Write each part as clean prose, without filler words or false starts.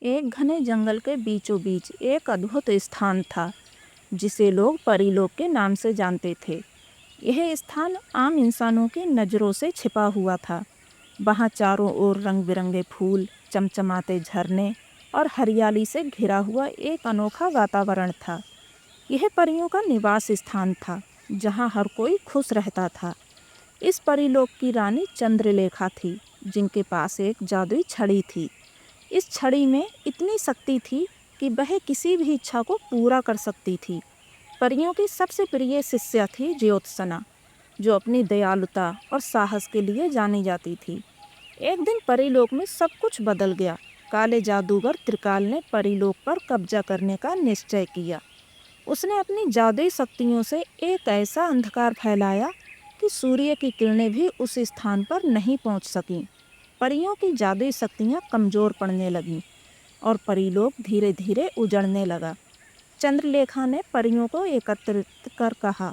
एक घने जंगल के बीचों बीच एक अद्भुत स्थान था जिसे लोग परीलोक के नाम से जानते थे। यह स्थान आम इंसानों की नज़रों से छिपा हुआ था। वहाँ चारों ओर रंग बिरंगे फूल, चमचमाते झरने और हरियाली से घिरा हुआ एक अनोखा वातावरण था। यह परियों का निवास स्थान था जहाँ हर कोई खुश रहता था। इस परीलोक की रानी चंद्रलेखा थी, जिनके पास एक जादुई छड़ी थी। इस छड़ी में इतनी शक्ति थी कि वह किसी भी इच्छा को पूरा कर सकती थी। परियों की सबसे प्रिय शिष्या थी ज्योत्सना, जो अपनी दयालुता और साहस के लिए जानी जाती थी। एक दिन परीलोक में सब कुछ बदल गया। काले जादूगर त्रिकाल ने परीलोक पर कब्जा करने का निश्चय किया। उसने अपनी जादुई शक्तियों से एक ऐसा अंधकार फैलाया कि सूर्य की किरणें भी उस स्थान पर नहीं पहुंच सकीं। परियों की जादुई शक्तियां कमज़ोर पड़ने लगीं और परीलोक धीरे धीरे उजड़ने लगा। चंद्रलेखा ने परियों को एकत्रित कर कहा,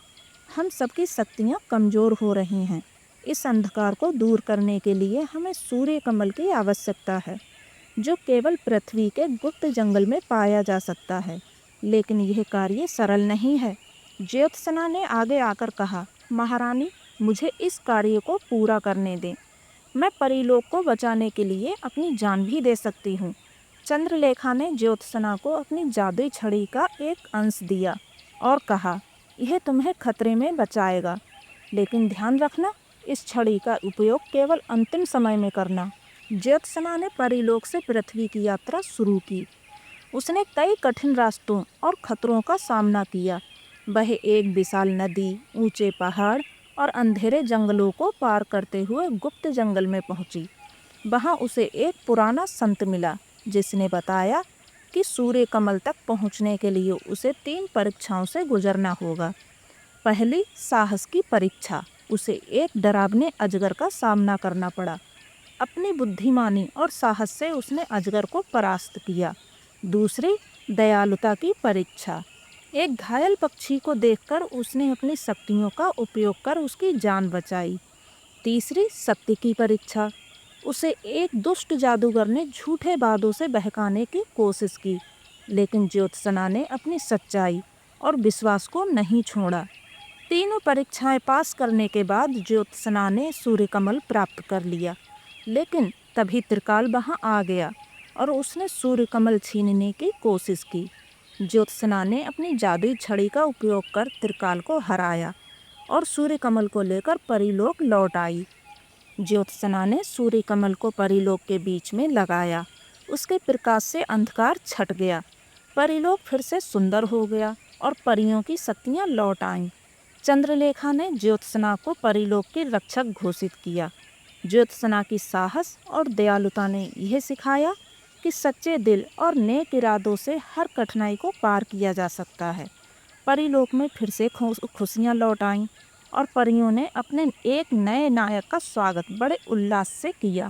हम सबकी शक्तियां कमज़ोर हो रही हैं। इस अंधकार को दूर करने के लिए हमें सूर्य कमल की आवश्यकता है, जो केवल पृथ्वी के गुप्त जंगल में पाया जा सकता है। लेकिन यह कार्य सरल नहीं है। ज्योत्सना ने आगे आकर कहा, महारानी, मुझे इस कार्य को पूरा करने दें। मैं परीलोक को बचाने के लिए अपनी जान भी दे सकती हूँ। चंद्रलेखा ने ज्योत्सना को अपनी जादुई छड़ी का एक अंश दिया और कहा, यह तुम्हें खतरे में बचाएगा, लेकिन ध्यान रखना, इस छड़ी का उपयोग केवल अंतिम समय में करना। ज्योत्सना ने परीलोक से पृथ्वी की यात्रा शुरू की। उसने कई कठिन रास्तों और खतरों का सामना किया। वह एक विशाल नदी, ऊंचे पहाड़ और अंधेरे जंगलों को पार करते हुए गुप्त जंगल में पहुंची। वहां उसे एक पुराना संत मिला, जिसने बताया कि सूर्य कमल तक पहुंचने के लिए उसे 3 परीक्षाओं से गुजरना होगा। पहली, साहस की परीक्षा। उसे एक डरावने अजगर का सामना करना पड़ा। अपनी बुद्धिमानी और साहस से उसने अजगर को परास्त किया। दूसरी, दयालुता की परीक्षा। एक घायल पक्षी को देखकर उसने अपनी शक्तियों का उपयोग कर उसकी जान बचाई। तीसरी, सत्य की परीक्षा। उसे एक दुष्ट जादूगर ने झूठे वादों से बहकाने की कोशिश की, लेकिन ज्योत्सना ने अपनी सच्चाई और विश्वास को नहीं छोड़ा। तीनों परीक्षाएं पास करने के बाद ज्योत्सना ने सूर्यकमल प्राप्त कर लिया। लेकिन तभी त्रिकाल वहां आ गया और उसने सूर्यकमल छीनने की कोशिश की। ज्योत्सना ने अपनी जादुई छड़ी का उपयोग कर त्रिकाल को हराया और सूर्यकमल को लेकर परीलोक लौट आई। ज्योत्सना ने सूर्यकमल को परीलोक के बीच में लगाया। उसके प्रकाश से अंधकार छट गया। परीलोक फिर से सुंदर हो गया और परियों की शक्तियाँ लौट आईं। चंद्रलेखा ने ज्योत्सना को परीलोक की रक्षक घोषित किया। ज्योत्सना की साहस और दयालुता ने यह सिखाया कि सच्चे दिल और नेक इरादों से हर कठिनाई को पार किया जा सकता है। परीलोक में फिर से खुशियाँ लौट आईं और परियों ने अपने एक नए नायक का स्वागत बड़े उल्लास से किया।